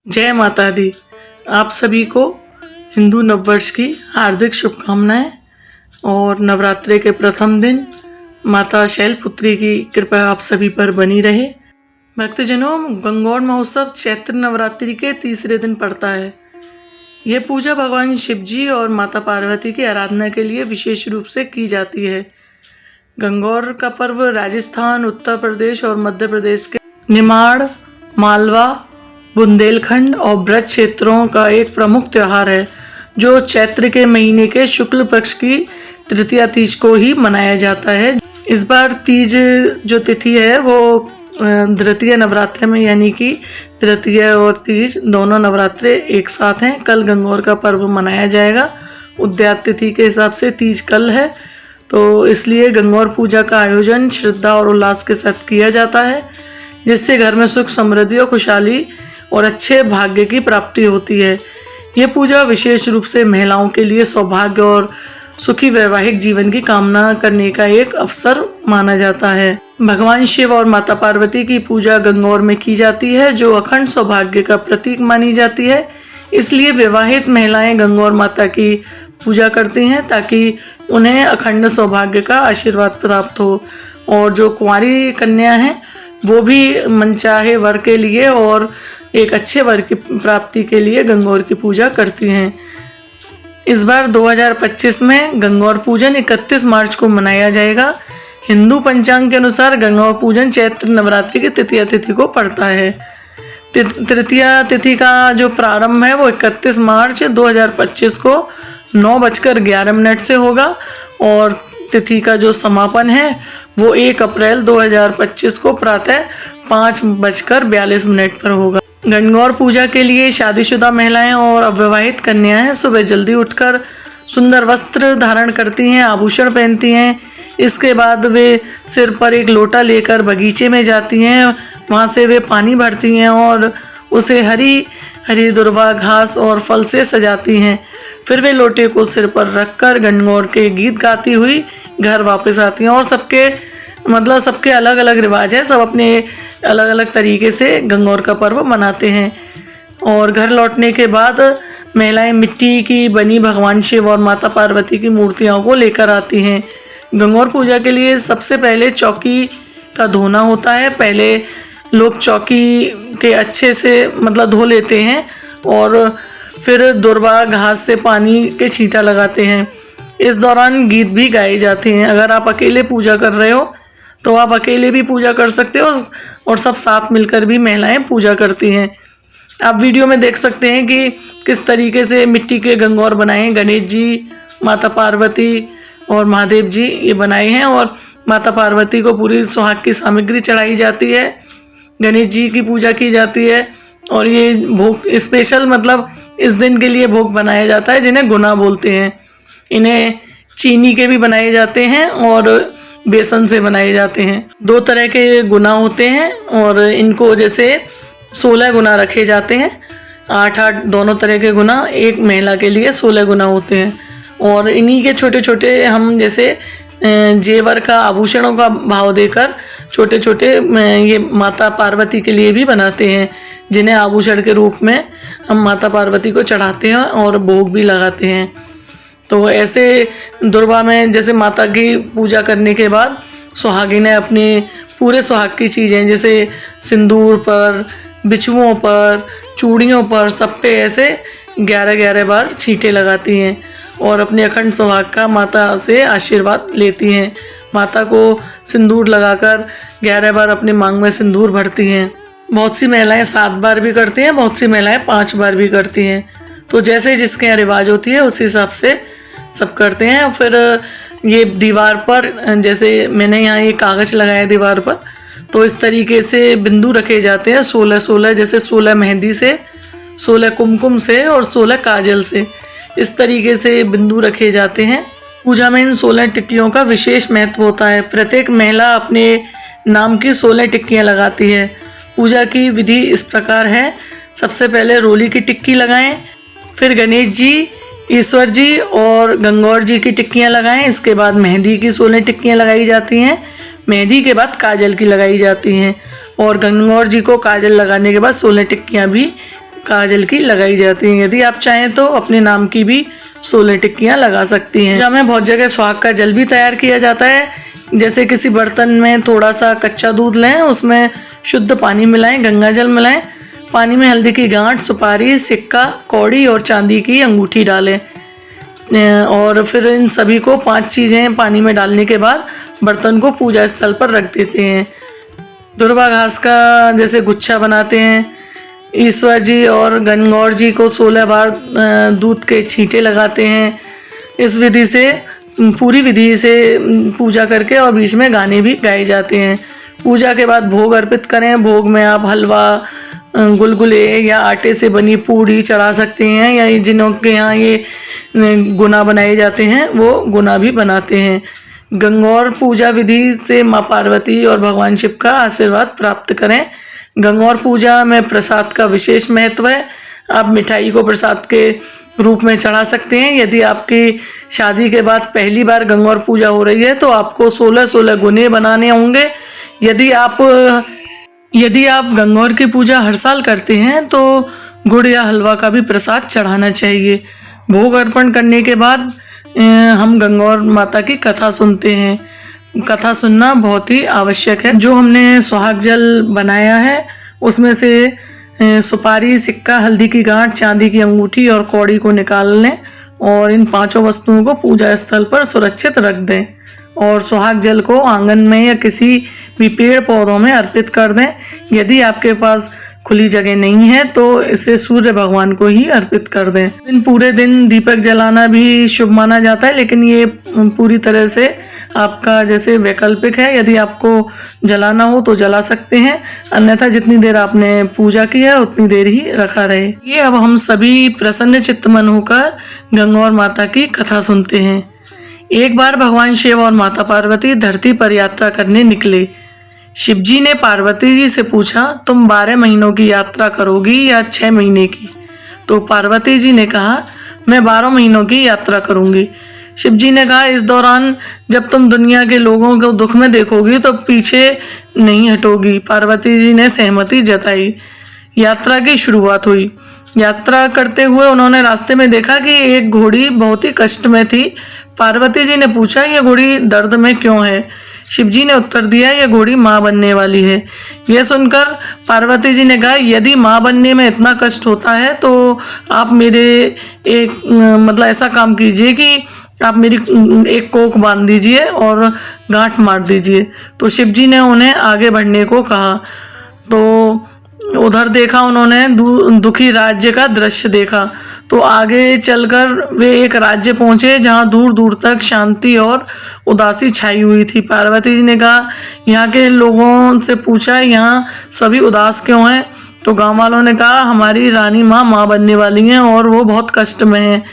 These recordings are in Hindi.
जय माता दी। आप सभी को हिंदू नववर्ष की हार्दिक शुभकामनाएं और नवरात्रि के प्रथम दिन माता शैलपुत्री की कृपा आप सभी पर बनी रहे। भक्तजनों, गंगौर महोत्सव चैत्र नवरात्रि के तीसरे दिन पड़ता है। यह पूजा भगवान शिव जी और माता पार्वती की आराधना के लिए विशेष रूप से की जाती है। गंगौर का पर्व राजस्थान, उत्तर प्रदेश और मध्य प्रदेश के निमाड़, मालवा, बुंदेलखंड और ब्रज क्षेत्रों का एक प्रमुख त्योहार है, जो चैत्र के महीने के शुक्ल पक्ष की तृतीया तीज को ही मनाया जाता है। इस बार तीज जो तिथि है वो तृतीय नवरात्रि में, यानी कि तृतीय और तीज दोनों नवरात्रे एक साथ हैं। कल गंगौर का पर्व मनाया जाएगा। उद्यात तिथि के हिसाब से तीज कल है, तो इसलिए गंगौर पूजा का आयोजन श्रद्धा और उल्लास के साथ किया जाता है, जिससे घर में सुख, समृद्धि और खुशहाली और अच्छे भाग्य की प्राप्ति होती है। ये पूजा विशेष रूप से महिलाओं के लिए सौभाग्य और सुखी वैवाहिक जीवन की कामना करने का एक अवसर माना जाता है। भगवान शिव और माता पार्वती की पूजा गंगौर में की जाती है, जो अखंड सौभाग्य का प्रतीक मानी जाती है। इसलिए विवाहित महिलाएं गंगौर माता की पूजा करती हैं ताकि उन्हें अखंड सौभाग्य का आशीर्वाद प्राप्त हो, और जो कुंवारी कन्या हैं वो भी मनचाहे वर के लिए और एक अच्छे वर की प्राप्ति के लिए गंगौर की पूजा करती हैं। इस बार 2025 में गंगौर पूजन 31 मार्च को मनाया जाएगा। हिंदू पंचांग के अनुसार गंगौर पूजन चैत्र नवरात्रि की तृतीया तिथि को पड़ता है। तृतीया तिथि का जो प्रारंभ है वो 31 मार्च 2025 को 9:11 से होगा, और तिथि का जो समापन है वो 1 अप्रैल 2025 को प्रातः 5:42 पर होगा। गंगौर पूजा के लिए शादीशुदा महिलाएं और अविवाहित कन्याएं सुबह जल्दी उठकर सुंदर वस्त्र धारण करती हैं, आभूषण पहनती हैं। इसके बाद वे सिर पर एक लोटा लेकर बगीचे में जाती हैं। वहां से वे पानी भरती हैं और उसे हरी हरी दुर्वा, घास और फल से सजाती हैं। फिर वे लोटे को सिर पर रखकर गंगौर के गीत गाती हुई घर वापस आती हैं। और सबके अलग अलग रिवाज है, सब अपने अलग अलग तरीके से गंगौर का पर्व मनाते हैं। और घर लौटने के बाद महिलाएं मिट्टी की बनी भगवान शिव और माता पार्वती की मूर्तियों को लेकर आती हैं। गंगौर पूजा के लिए सबसे पहले चौकी का धोना होता है। पहले लोग चौकी के अच्छे से धो लेते हैं और फिर दुर्वा, घास से पानी के छींटा लगाते हैं। इस दौरान गीत भी गाए जाते हैं। अगर आप अकेले पूजा कर रहे हो तो आप अकेले भी पूजा कर सकते हो, और सब साथ मिलकर भी महिलाएं पूजा करती हैं। आप वीडियो में देख सकते हैं कि किस तरीके से मिट्टी के गंगौर बनाए हैं। गणेश जी, माता पार्वती और महादेव जी ये बनाए हैं, और माता पार्वती को पूरी सुहाग की सामग्री चढ़ाई जाती है। गणेश जी की पूजा की जाती है, और ये भोग स्पेशल इस दिन के लिए भोग बनाया जाता है, जिन्हें गुना बोलते हैं। इन्हें चीनी के भी बनाए जाते हैं और बेसन से बनाए जाते हैं। 2 तरह के गुना होते हैं, और इनको जैसे 16 गुना रखे जाते हैं। 8-8 दोनों तरह के गुना, एक महिला के लिए 16 गुना होते हैं। और इन्हीं के छोटे छोटे हम जैसे जेवर का, आभूषणों का भाव देकर छोटे छोटे ये माता पार्वती के लिए भी बनाते हैं, जिन्हें आभूषण के रूप में हम माता पार्वती को चढ़ाते हैं और भोग भी लगाते हैं। तो ऐसे दुर्वा में जैसे माता की पूजा करने के बाद सुहागिनें अपने पूरे सुहाग की चीज़ें जैसे सिंदूर पर, बिछुओं पर, चूड़ियों पर, सब पे ऐसे 11-11 बार छींटे लगाती हैं और अपने अखंड सुहाग का माता से आशीर्वाद लेती हैं। माता को सिंदूर लगाकर 11 बार अपने मांग में सिंदूर भरती हैं। बहुत सी महिलाएं 7 बार भी करती हैं, बहुत सी महिलाएं 5 बार भी करती हैं। तो जैसे जिसके यहाँ रिवाज होती है उस हिसाब से सब करते हैं। फिर ये दीवार पर, जैसे मैंने यहाँ ये कागज लगाया दीवार पर, तो इस तरीके से बिंदु रखे जाते हैं 16-16, जैसे 16 मेहंदी से, 16 कुमकुम से और 16 काजल से। इस तरीके से बिंदु रखे जाते हैं। पूजा में इन 16 टिक्कियों का विशेष महत्व होता है। प्रत्येक महिला अपने नाम की 16 टिक्कियाँ लगाती है। पूजा की विधि इस प्रकार है। सबसे पहले रोली की टिक्की लगाएं, फिर गणेश जी, ईश्वर जी और गंगौर जी की टिक्कियाँ लगाएं। इसके बाद मेहंदी की 16 टिक्कियाँ लगाई जाती हैं। मेहंदी के बाद काजल की लगाई जाती हैं, और गंगौर जी को काजल लगाने के बाद 16 टिक्कियाँ भी काजल की लगाई जाती हैं। यदि आप चाहें तो अपने नाम की भी 16 टिक्कियाँ लगा सकती हैं। पूजा में बहुत जगह सुहाग का जल भी तैयार किया जाता है। जैसे किसी बर्तन में थोड़ा सा कच्चा दूध लें, उसमें शुद्ध पानी मिलाएं, गंगा जल मिलाएं, पानी में हल्दी की गांठ, सुपारी, सिक्का, कौड़ी और चांदी की अंगूठी डालें और फिर इन सभी को 5 चीज़ें पानी में डालने के बाद बर्तन को पूजा स्थल पर रख देते हैं। दुर्वा घास का जैसे गुच्छा बनाते हैं। ईश्वर जी और गणगौर जी को 16 बार दूध के छींटे लगाते हैं। इस विधि से, पूरी विधि से पूजा करके और बीच में गाने भी गाए जाते हैं। पूजा के बाद भोग अर्पित करें। भोग में आप हलवा, गुलगुले या आटे से बनी पूड़ी चढ़ा सकते हैं, या जिनों के यहाँ ये गुना बनाए जाते हैं वो गुना भी बनाते हैं। गंगौर पूजा विधि से माँ पार्वती और भगवान शिव का आशीर्वाद प्राप्त करें। गंगौर पूजा में प्रसाद का विशेष महत्व है। आप मिठाई को प्रसाद के रूप में चढ़ा सकते हैं। यदि आपकी शादी के बाद पहली बार गंगौर पूजा हो रही है तो आपको 16 गुने बनाने होंगे। यदि आप गंगौर की पूजा हर साल करते हैं तो गुड़ या हलवा का भी प्रसाद चढ़ाना चाहिए। भोग अर्पण करने के बाद हम गंगौर माता की कथा सुनते हैं। कथा सुनना बहुत ही आवश्यक है। जो हमने सुहाग जल बनाया है उसमें से सुपारी, सिक्का, हल्दी की गांठ, चांदी की अंगूठी और कौड़ी को निकाल लें और इन 5 वस्तुओं को पूजा स्थल पर सुरक्षित रख दें और सुहाग जल को आंगन में या किसी भी पेड़ पौधों में अर्पित कर दें। यदि आपके पास खुली जगह नहीं है तो इसे सूर्य भगवान को ही अर्पित कर दें। पूरे दिन दीपक जलाना भी शुभ माना जाता है, लेकिन ये पूरी तरह से आपका जैसे वैकल्पिक है। यदि आपको जलाना हो तो जला सकते हैं, अन्यथा जितनी देर आपने पूजा की है उतनी देर ही रखा रहे। ये अब हम सभी प्रसन्न चित्त मन होकर गंगौर माता की कथा सुनते हैं। एक बार भगवान शिव और माता पार्वती धरती पर यात्रा करने निकले। शिवजी ने पार्वती जी से पूछा, तुम 12 महीनों की यात्रा करोगी या 6 महीने की? तो पार्वती जी ने कहा, मैं 12 महीनों की यात्रा करूंगी। शिवजी ने कहा, इस दौरान जब तुम दुनिया के लोगों को दुख में देखोगी तो पीछे नहीं हटोगी। पार्वती जी ने सहमति जताई। यात्रा की शुरुआत हुई। यात्रा करते हुए उन्होंने रास्ते में देखा कि एक घोड़ी बहुत ही कष्ट में थी। पार्वती जी ने पूछा, यह घोड़ी दर्द में क्यों है? शिवजी ने उत्तर दिया, यह घोड़ी माँ बनने वाली है। यह सुनकर पार्वती जी ने कहा, यदि माँ बनने में इतना कष्ट होता है तो आप मेरे ऐसा काम कीजिए कि आप मेरी एक कोक बांध दीजिए और गांठ मार दीजिए। तो शिवजी ने उन्हें आगे बढ़ने को कहा। तो उधर देखा उन्होंने दुखी राज्य का दृश्य देखा। तो आगे चलकर वे एक राज्य पहुंचे जहां दूर दूर तक शांति और उदासी छाई हुई थी। पार्वती जी ने कहा, यहाँ के लोगों से पूछा, यहाँ सभी उदास क्यों हैं? तो गांव वालों ने कहा, हमारी रानी माँ बनने वाली हैं और वो बहुत कष्ट में हैं,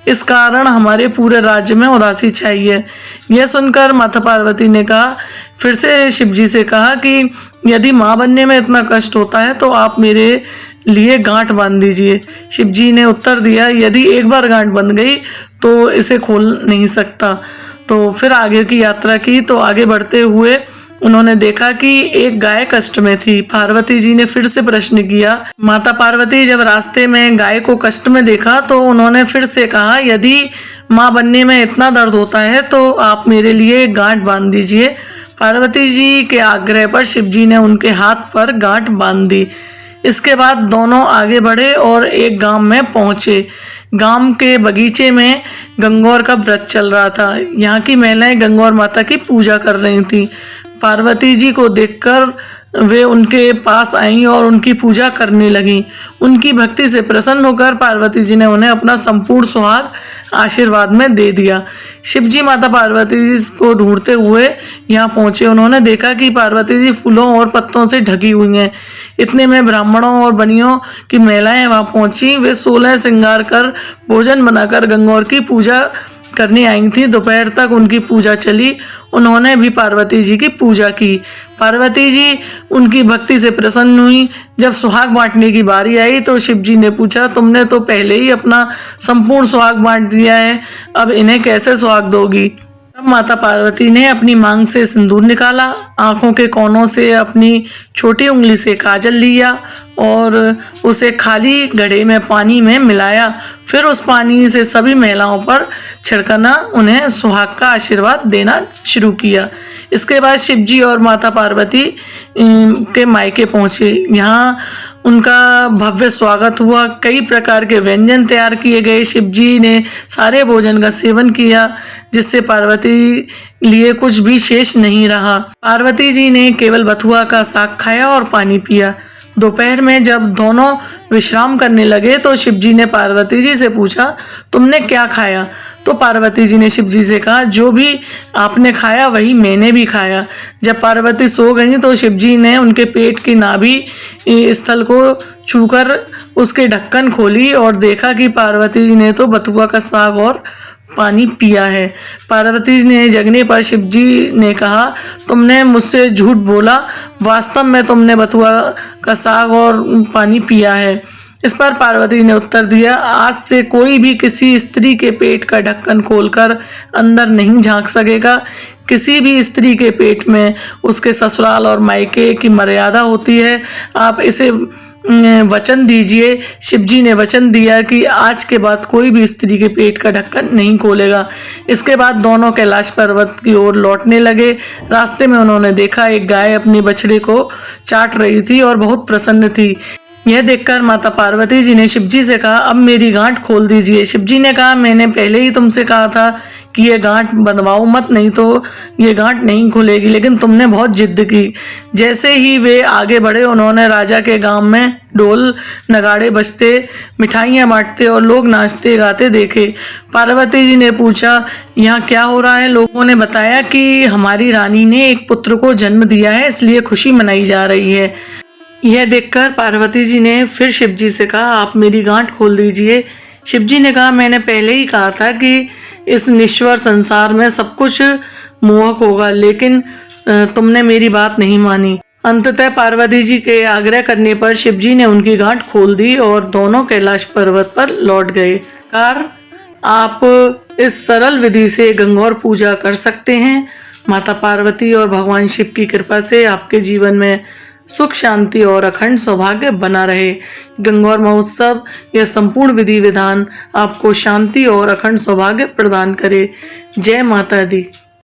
इस कारण हमारे पूरे राज्य में उदासी छाई है। यह सुनकर माता पार्वती ने कहा, फिर से शिवजी से कहा कि यदि माँ बनने में इतना कष्ट होता है तो आप मेरे लिए गांठ बांध दीजिए। शिवजी ने उत्तर दिया, यदि एक बार गांठ बंध गई तो इसे खोल नहीं सकता। तो फिर आगे की यात्रा की। तो आगे बढ़ते हुए उन्होंने देखा कि एक गाय कष्ट में थी। पार्वती जी ने फिर से प्रश्न किया। माता पार्वती जब रास्ते में गाय को कष्ट में देखा तो उन्होंने फिर से कहा, यदि माँ बनने में इतना दर्द होता है तो आप मेरे लिए गांठ बांध दीजिए। पार्वती जी के आग्रह पर शिवजी ने उनके हाथ पर गांठ बांध दी। इसके बाद दोनों आगे बढ़े और एक गांव में पहुंचे। गांव के बगीचे में गंगौर का व्रत चल रहा था। यहाँ की महिलाएं गंगौर माता की पूजा कर रही थीं। पार्वती जी को देखकर वे उनके पास आईं और उनकी पूजा करने लगीं। उनकी भक्ति से प्रसन्न होकर पार्वती जी ने उन्हें अपना संपूर्ण सुहाग आशीर्वाद में दे दिया। शिव जी माता पार्वती जी को ढूंढते हुए यहाँ पहुँचे। उन्होंने देखा कि पार्वती जी फूलों और पत्तों से ढकी हुई हैं। इतने में ब्राह्मणों और बनियों की महिलाएं वहाँ पहुँची। वे 16 श्रृंगार कर भोजन बनाकर गंगौर की पूजा करने आई थी। दोपहर तक उनकी पूजा चली। उन्होंने भी पार्वती जी की पूजा की। पार्वती जी उनकी भक्ति से प्रसन्न हुई। जब सुहाग बांटने की बारी आई तो शिव जी ने पूछा, तुमने तो पहले ही अपना संपूर्ण सुहाग बांट दिया है, अब इन्हें कैसे सुहाग दोगी? तब माता पार्वती ने अपनी मांग से सिंदूर निकाला, आंखों के कोनों से अपनी छोटी उंगली से काजल लिया और उसे खाली घड़े में पानी में मिलाया। फिर उस पानी से सभी महिलाओं पर छिड़कना, उन्हें सुहाग का आशीर्वाद देना शुरू किया। इसके बाद शिव जी और माता पार्वती के मायके पहुँचे। यहाँ उनका भव्य स्वागत हुआ। कई प्रकार के व्यंजन तैयार किए गए। शिव जी ने सारे भोजन का सेवन किया, जिससे पार्वती लिए कुछ भी शेष नहीं रहा। पार्वती जी ने केवल बथुआ का साग खाया और पानी पिया। दोपहर में जब दोनों विश्राम करने लगे तो शिव जी ने पार्वती जी से पूछा, तुमने क्या खाया? तो पार्वती जी ने शिव जी से कहा, जो भी आपने खाया वही मैंने भी खाया। जब पार्वती सो गई तो शिव जी ने उनके पेट की नाभि स्थल को छूकर उसके ढक्कन खोली और देखा कि पार्वती जी ने तो बथुआ का साग और पानी पिया है। पार्वती जी ने जगने पर शिव जी ने कहा, तुमने मुझसे झूठ बोला, वास्तव में तुमने बथुआ का साग और पानी पिया है। इस पर पार्वती ने उत्तर दिया, आज से कोई भी किसी स्त्री के पेट का ढक्कन खोलकर अंदर नहीं झांक सकेगा। किसी भी स्त्री के पेट में उसके ससुराल और मायके की मर्यादा होती है। आप इसे वचन दीजिए। शिव जी ने वचन दिया कि आज के बाद कोई भी स्त्री के पेट का ढक्कन नहीं खोलेगा। इसके बाद दोनों कैलाश पर्वत की ओर लौटने लगे। रास्ते में उन्होंने देखा एक गाय अपने बछड़े को चाट रही थी और बहुत प्रसन्न थी। यह देखकर माता पार्वती जी ने शिव जी से कहा, अब मेरी गांठ खोल दीजिए। शिव जी ने कहा, मैंने पहले ही तुमसे कहा था कि ये गांठ बंधवाओ मत, नहीं तो ये गांठ नहीं खुलेगी, लेकिन तुमने बहुत जिद की। जैसे ही वे आगे बढ़े, उन्होंने राजा के गांव में ढोल नगाड़े बजते, मिठाइयाँ बांटते और लोग नाचते गाते देखे। पार्वती जी ने पूछा, यहाँ क्या हो रहा है? लोगों ने बताया कि हमारी रानी ने एक पुत्र को जन्म दिया है, इसलिए खुशी मनाई जा रही है। यह देखकर पार्वती जी ने फिर शिव जी से कहा, आप मेरी गांठ खोल दीजिए। शिव जी ने कहा, मैंने पहले ही कहा था कि इस निश्वर संसार में सब कुछ मोहक होगा, लेकिन तुमने मेरी बात नहीं मानी। अंततः पार्वती जी के आग्रह करने पर शिव जी ने उनकी गांठ खोल दी और दोनों कैलाश पर्वत पर लौट गए। आप इस सरल विधि से गंगौर पूजा कर सकते हैं। माता पार्वती और भगवान शिव की कृपा से आपके जीवन में सुख, शांति और अखंड सौभाग्य बना रहे। गंगौर महोत्सव यह संपूर्ण विधि विधान आपको शांति और अखंड सौभाग्य प्रदान करे। जय माता दी।